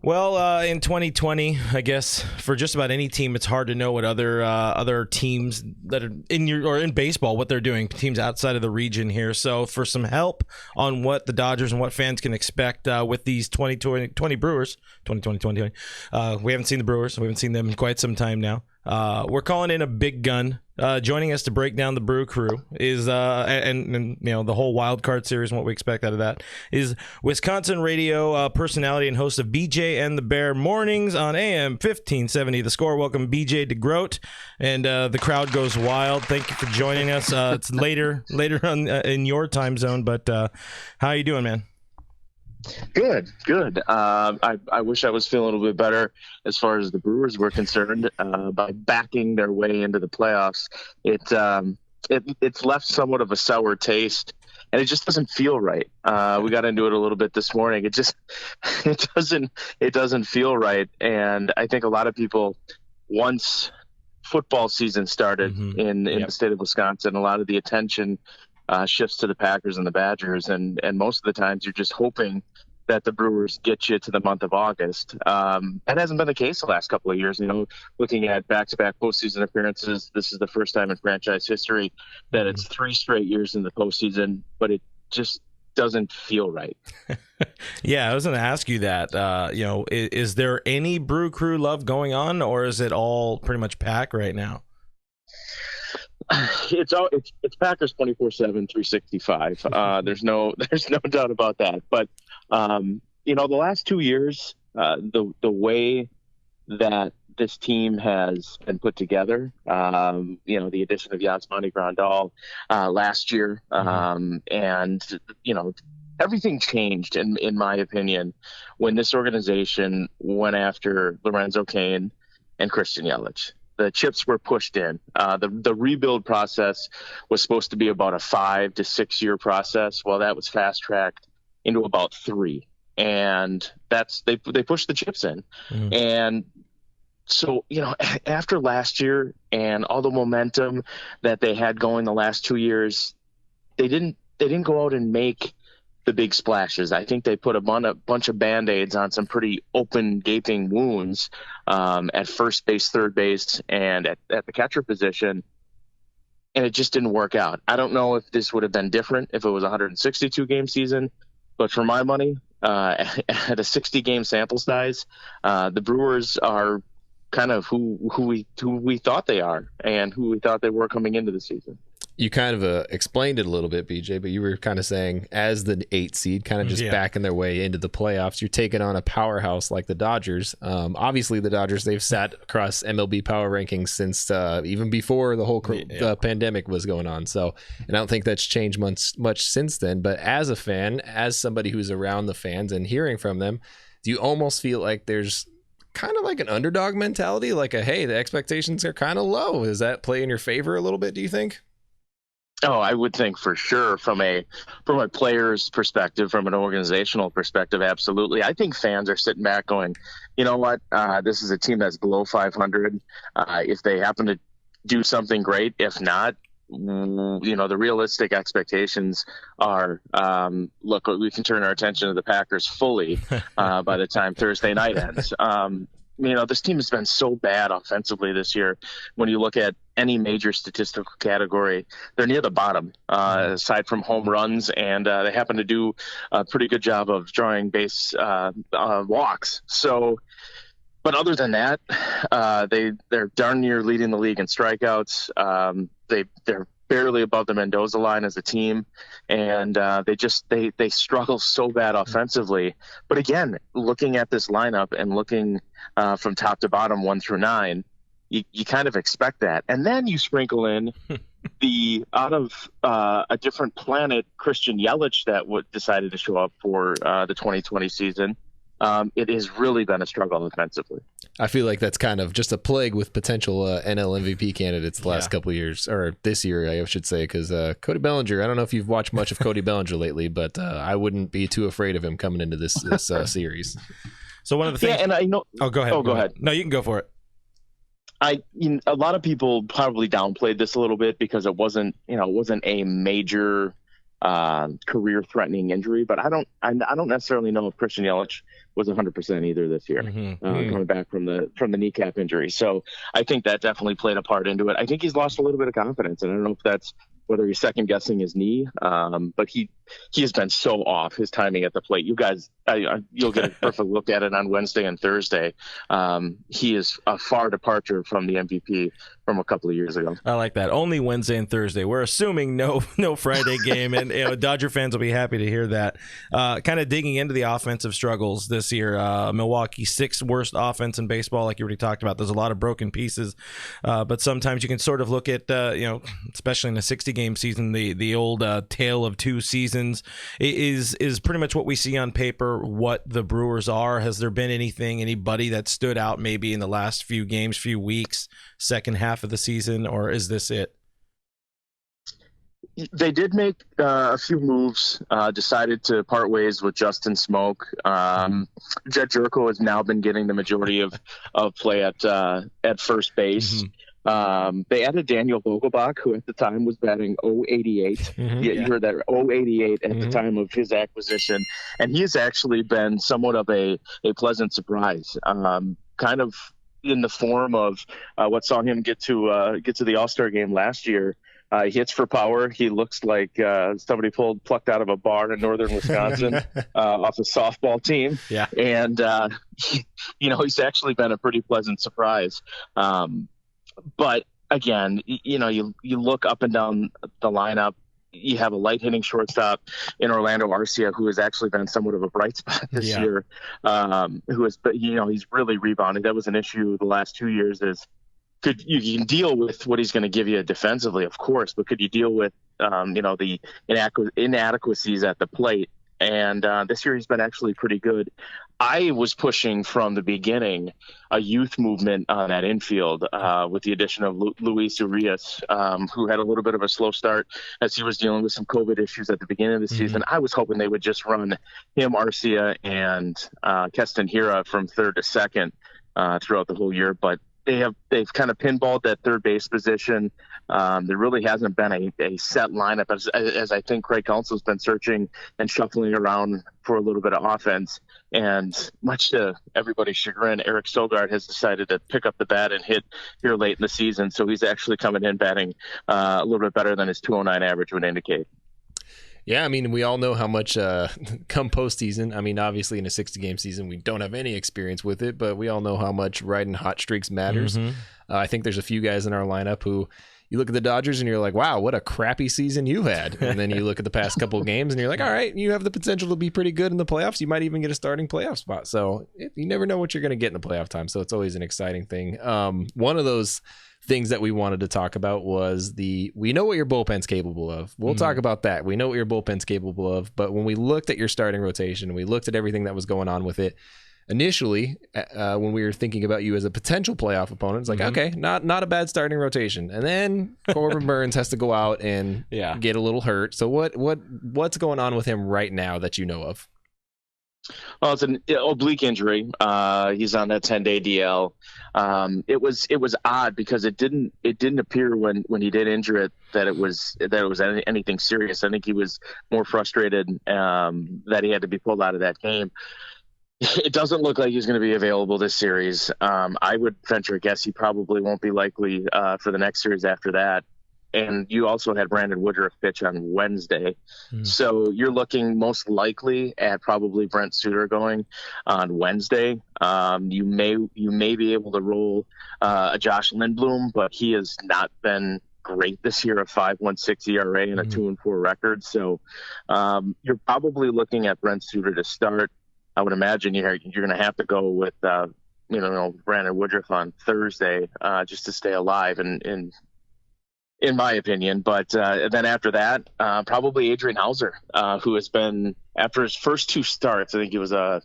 Well, in 2020, I guess for just about any team, it's hard to know what other teams that are in baseball, what they're doing, teams outside of the region here. So for some help on what the Dodgers and what fans can expect with these 2020 Brewers, 2020, we haven't seen the Brewers. We haven't seen them in quite some time now. We're calling in a big gun. Joining us to break down the Brew Crew is and the whole wild card series and what we expect out of that is Wisconsin radio personality and host of BJ and the Bear mornings on AM 1570 The Score. Welcome BJ Degroot, and the crowd goes wild. Thank you for joining us. It's later on in your time zone, but how are you doing, man? Good. I wish I was feeling a little bit better as far as the Brewers were concerned by backing their way into the playoffs. It's left somewhat of a sour taste, and it just doesn't feel right. We got into it a little bit this morning. It doesn't feel right, and I think a lot of people, once football season started in the state of Wisconsin, a lot of the attention shifts to the Packers and the Badgers, and most of the times you're just hoping that the Brewers get you to the month of August. That hasn't been the case the last couple of years. Looking at back-to-back postseason appearances, this is the first time in franchise history that it's 3 straight years in the postseason, but it just doesn't feel right. Yeah, I was going to ask you that. Is there any Brew Crew love going on, or is it all pretty much pack right now? It's Packers 24/7, 365. There's no doubt about that. But the last 2 years, the way that this team has been put together, the addition of Yasmani Grandal last year, and everything changed in my opinion when this organization went after Lorenzo Cain and Christian Yelich. The chips were pushed in. The rebuild process was supposed to be about a 5 to 6 year process. Well, that was fast tracked into about 3, and they pushed the chips in. And so after last year and all the momentum that they had going the last 2 years, they didn't go out and make the big splashes. I think they put a bunch of Band-Aids on some pretty open, gaping wounds at first base, third base, and at the catcher position, and it just didn't work out. I don't know if this would have been different if it was a 162-game season, but for my money, at a 60-game sample size, the Brewers are kind of who we thought they are and who we thought they were coming into the season. You kind of explained it a little bit, BJ, but you were kind of saying as the 8 seed, kind of just backing their way into the playoffs, you're taking on a powerhouse like the Dodgers. Obviously, the Dodgers, they've sat across MLB power rankings since even before the whole pandemic was going on. So, and I don't think that's changed much since then. But as a fan, as somebody who's around the fans and hearing from them, do you almost feel like there's kind of like an underdog mentality? Like hey, the expectations are kind of low. Does that play in your favor a little bit, do you think? Oh, I would think for sure from a player's perspective, from an organizational perspective, absolutely. I think fans are sitting back going, you know what, this is a team that's below 500. If they happen to do something great, if not, the realistic expectations are, look, we can turn our attention to the Packers fully by the time Thursday night ends. This team has been so bad offensively this year. When you look at any major statistical category, they're near the bottom, aside from home runs, and they happen to do a pretty good job of drawing base walks. So, but other than that, they're darn near leading the league in strikeouts. They're barely above the Mendoza line as a team, and they struggle so bad offensively. But again, looking at this lineup and looking from top to bottom, 1 through 9, you kind of expect that. And then you sprinkle in the out of a different planet Christian Yelich that decided to show up for the 2020 season. It has really been a struggle offensively. I feel like that's kind of just a plague with potential NL MVP candidates the last couple of years, or this year, I should say, because Cody Bellinger, I don't know if you've watched much of Cody Bellinger lately, but I wouldn't be too afraid of him coming into this series. So one of the things... Yeah, and I know... Oh, go ahead. Oh, go ahead. No, you can go for it. A lot of people probably downplayed this a little bit because it wasn't a major career-threatening injury. But I don't necessarily know if Christian Yelich was 100% either this year, coming back from the kneecap injury. So I think that definitely played a part into it. I think he's lost a little bit of confidence, and I don't know if that's whether he's second guessing his knee, but he has been so off his timing at the plate. You guys, you'll get a perfect look at it on Wednesday and Thursday. He is a far departure from the MVP from a couple of years ago. I like that. Only Wednesday and Thursday. We're assuming no Friday game, and Dodger fans will be happy to hear that. Kind of digging into the offensive struggles this year. Milwaukee, 6th worst offense in baseball, like you already talked about. There's a lot of broken pieces, but sometimes you can sort of look at, especially in a 60-game season, the old tale of 2 seasons is pretty much what we see on paper. What the Brewers are. Has there been anybody that stood out maybe in the last few games, few weeks, second half of the season, or is this it? They did make a few moves, decided to part ways with Justin Smoke. Jed Jerko has now been getting the majority of play at first base. They added Daniel Vogelbach, who at the time was batting .088. You heard that, .088 at the time of his acquisition. And he has actually been somewhat of a pleasant surprise, kind of in the form of what saw him get to the All-Star game last year. He hits for power. He looks like somebody plucked out of a bar in northern Wisconsin off a softball team. Yeah. And, he's actually been a pretty pleasant surprise. But again, you look up and down the lineup. You have a light hitting shortstop in Orlando Arcia, who has actually been somewhat of a bright spot this year. He's really rebounded. That was an issue the last 2 years. You can deal with what he's going to give you defensively, of course, but could you deal with the inadequacies at the plate? And this year he's been actually pretty good. I was pushing from the beginning a youth movement on that infield with the addition of Luis Urias, who had a little bit of a slow start as he was dealing with some COVID issues at the beginning of the season. I was hoping they would just run him, Arcia, and Keston Hiura from third to second throughout the whole year, but they've kind of pinballed that third base position. There really hasn't been a set lineup as I think Craig Counsell's been searching and shuffling around for a little bit of offense. And much to everybody's chagrin, Eric Sogard has decided to pick up the bat and hit here late in the season. So he's actually coming in batting a little bit better than his 209 average would indicate. Yeah, I mean, we all know how much come postseason. I mean, obviously in a 60-game season, we don't have any experience with it, but we all know how much riding hot streaks matters. I think there's a few guys in our lineup who you look at the Dodgers and you're like, wow, what a crappy season you had. And then you look at the past couple of games and you're like, all right, you have the potential to be pretty good in the playoffs. You might even get a starting playoff spot. So you never know what you're going to get in the playoff time. So it's always an exciting thing. One of those things that we wanted to talk about was we know what your bullpen's capable of. We'll talk about that. We know what your bullpen's capable of. But when we looked at your starting rotation, we looked at everything that was going on with it. Initially, when we were thinking about you as a potential playoff opponent, it's like, okay, not a bad starting rotation. And then Corbin Burns has to go out and get a little hurt. So what's going on with him right now that you know of? Well, it's an oblique injury. He's on that 10-day DL. It was odd because it didn't appear when he did injure it that it was anything serious. I think he was more frustrated that he had to be pulled out of that game. It doesn't look like he's going to be available this series. I would venture a guess he probably won't be likely for the next series after that. And you also had Brandon Woodruff pitch on Wednesday. So you're looking most likely at probably Brent Suter going on Wednesday. You may be able to roll a Josh Lindblom, but he has not been great this year, a 5.16 ERA and a 2-4 record. So you're probably looking at Brent Suter to start. I would imagine you're going to have to go with Brandon Woodruff on Thursday just to stay alive, and in my opinion. But then after that, probably Adrian Hauser, who has been, after his first 2 starts, I think it was a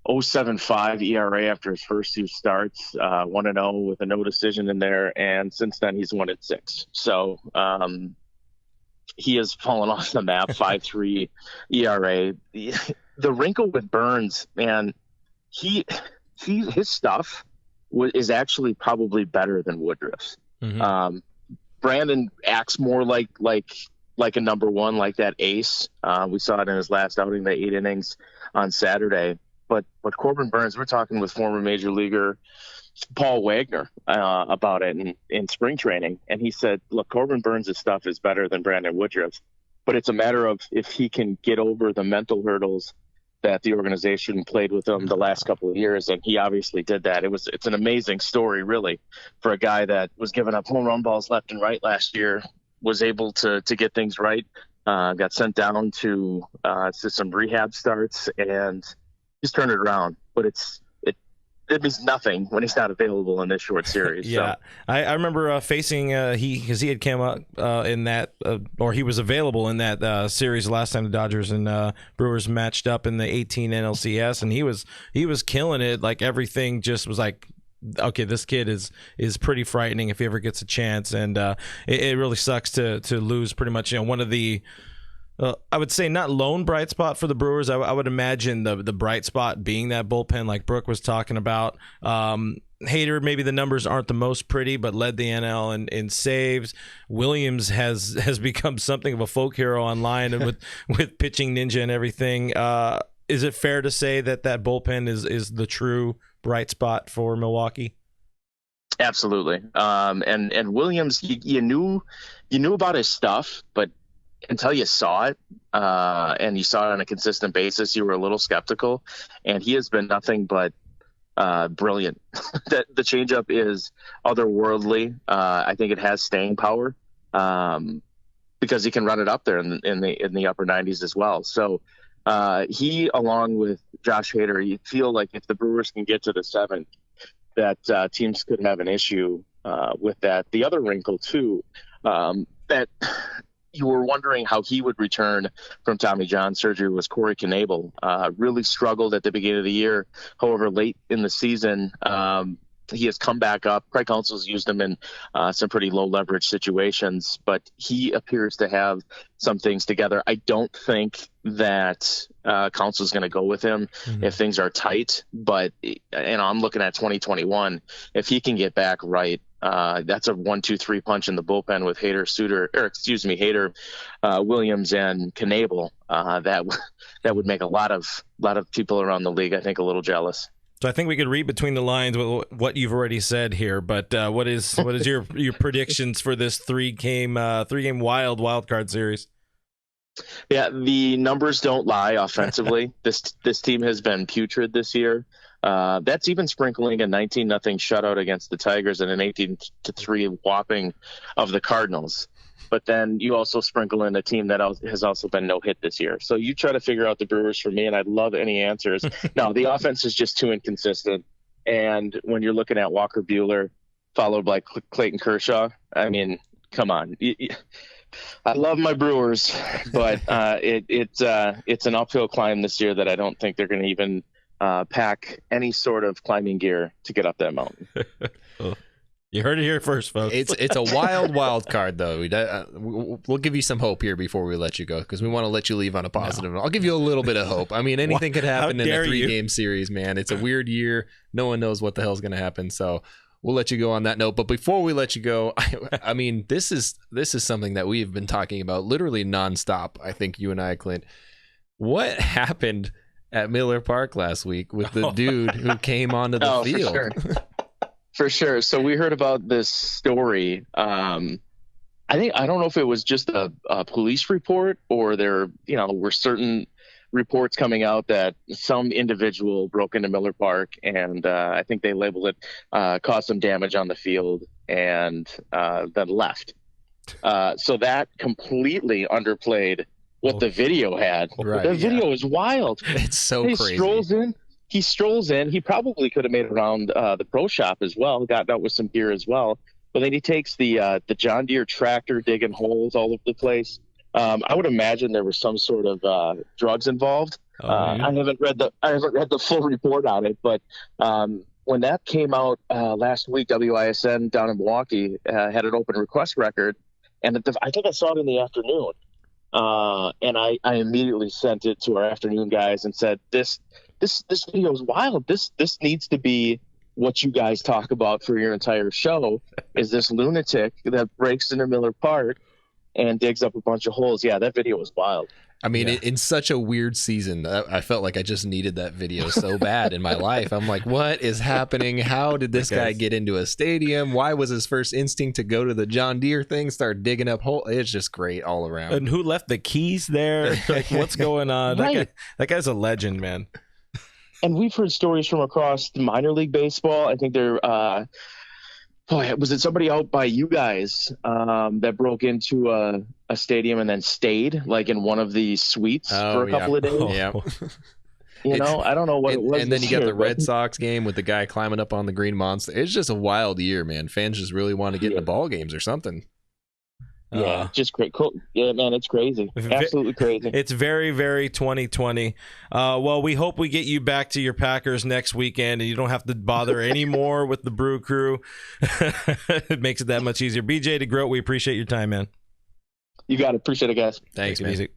0.75 ERA after his first 2 starts, 1-0 with a no decision in there, and since then he's 1-6. So he has fallen off the map, 5.3 ERA. The wrinkle with Burns, man, his stuff is actually probably better than Woodruff's. Brandon acts more like like a number one, like that ace. We saw it in his last outing, the 8 innings on Saturday. But Corbin Burnes, we're talking with former major leaguer Paul Wagner about it in spring training. And he said, look, Corbin Burnes' stuff is better than Brandon Woodruff's, but it's a matter of if he can get over the mental hurdles that the organization played with him the last couple of years. And he obviously did that. It's an amazing story, really, for a guy that was giving up home run balls left and right last year, was able to get things right, got sent down to some rehab starts, and just turned it around. But it means nothing when he's not available in this short series. Yeah, so. I remember facing because he had come up in that, or he was available in that series last time the Dodgers and Brewers matched up in the 18 NLCS, and he was killing it. Like everything just was like, okay, this kid is pretty frightening if he ever gets a chance, and it really sucks to lose pretty much one of the. I would say not lone bright spot for the Brewers. I would imagine the bright spot being that bullpen like Brooke was talking about. Hader, maybe the numbers aren't the most pretty, but led the NL in saves. Williams has become something of a folk hero online and with pitching ninja and everything. Is it fair to say that bullpen is the true bright spot for Milwaukee? Absolutely. And Williams, you knew about his stuff, but until you saw it, and you saw it on a consistent basis, you were a little skeptical. And he has been nothing but brilliant. The changeup is otherworldly. I think it has staying power because he can run it up there in the upper 90s as well. So he, along with Josh Hader, you feel like if the Brewers can get to the 7th, that teams could have an issue with that. The other wrinkle too, that you were wondering how he would return from Tommy John surgery, was Corey Knebel. Really struggled at the beginning of the year. However, late in the season, he has come back up. Craig Counsell's used him in some pretty low leverage situations, but he appears to have some things together. I don't think that Counsell's going to go with him if things are tight, but I'm looking at 2021. If he can get back right, that's a 1-2-3 punch in the bullpen with Hader, Williams, and Knebel. That would make a lot of people around the league, I think, a little jealous. So I think we could read between the lines with what you've already said here, but what is your predictions for this three game wild card series? Yeah, the numbers don't lie offensively. This team has been putrid this year. That's even sprinkling a 19-0 shutout against the Tigers and an 18-3 whopping of the Cardinals. But then you also sprinkle in a team that has also been no-hit this year. So you try to figure out the Brewers for me, and I'd love any answers. No, the offense is just too inconsistent. And when you're looking at Walker Buehler followed by Clayton Kershaw, I mean, come on. I love my Brewers, but it's an uphill climb this year that I don't think they're going to even pack any sort of climbing gear to get up that mountain. You heard it here first, folks. It's a wild card, though. We'll give you some hope here before we let you go, because we want to let you leave on a positive note. I'll give you a little bit of hope. I mean, anything could happen in a 3-game series, man. It's a weird year. No one knows what the hell's going to happen. So we'll let you go on that note. But before we let you go, I mean, this is something that we've been talking about literally nonstop. I think you and I, Clint. What happened at Miller Park last week with the dude who came onto the field? For sure. So we heard about this story. I don't know if it was just a police report or there, were certain reports coming out that some individual broke into Miller Park, and I think they labeled it caused some damage on the field and then left. So that completely underplayed what the video had. Right, the video is wild. It's so crazy. He strolls in. He probably could have made it around the pro shop as well, gotten out with some gear as well. But then he takes the John Deere tractor, digging holes all over the place. I would imagine there was some sort of drugs involved. I haven't read the full report on it, but when that came out last week, WISN down in Milwaukee had an open request record, and I think I saw it in the afternoon. And I immediately sent it to our afternoon guys and said, this video is wild. This needs to be what you guys talk about for your entire show, is this lunatic that breaks into Miller Park and digs up a bunch of holes. Yeah, that video was wild. I mean, in such a weird season, I felt like I just needed that video so bad in my life. I'm like, what is happening? How did this guy get into a stadium? Why was his first instinct to go to the John Deere thing, start digging up holes? It's just great all around. And who left the keys there? Like, what's going on? Right. That guy's a legend, man. And we've heard stories from across the minor league baseball. I think they're was it somebody out by you guys that broke into a stadium and then stayed like in one of the suites for a couple of days? Yeah. I don't know what it was. And then you got the Red Sox game with the guy climbing up on the green monster. It's just a wild year, man. Fans just really want to get into ball games or something. Yeah, just great. Cool. Yeah, man, it's crazy. Absolutely crazy. It's very, very 2020. Well, we hope we get you back to your Packers next weekend and you don't have to bother anymore with the Brew Crew. It makes it that much easier. BJ Degroot, we appreciate your time, man. You got it. Appreciate it, guys. Thanks, man. Easy.